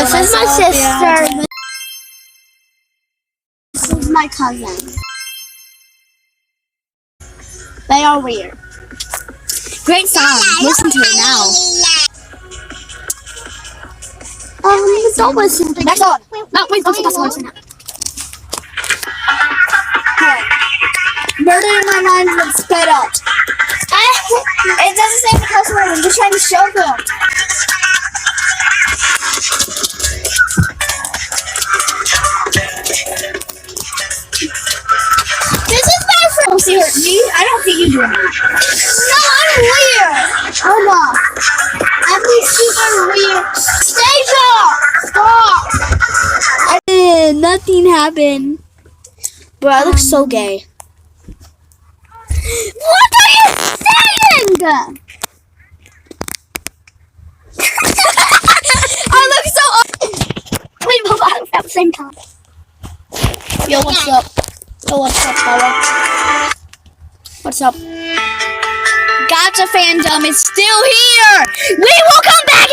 This is my sister. Yeah. This is my cousin. They are weird. Great song. Listen to it now. Don't listen to Next song. No, wait, don't say that song. Murder in My Mind was sped up. It doesn't say the cuss word. I'm just trying to show them. This is my friend. See her. I don't think you do that. No, I'm weird. Hold on. I'm being super weird. Stasia! Stop! Nothing happened. Bro, I look so gay. What are you saying? I look so. We both out at the same time. Yo, what's up? Yo, what's up, fella? What's up? Gotcha fandom is still here. We will come back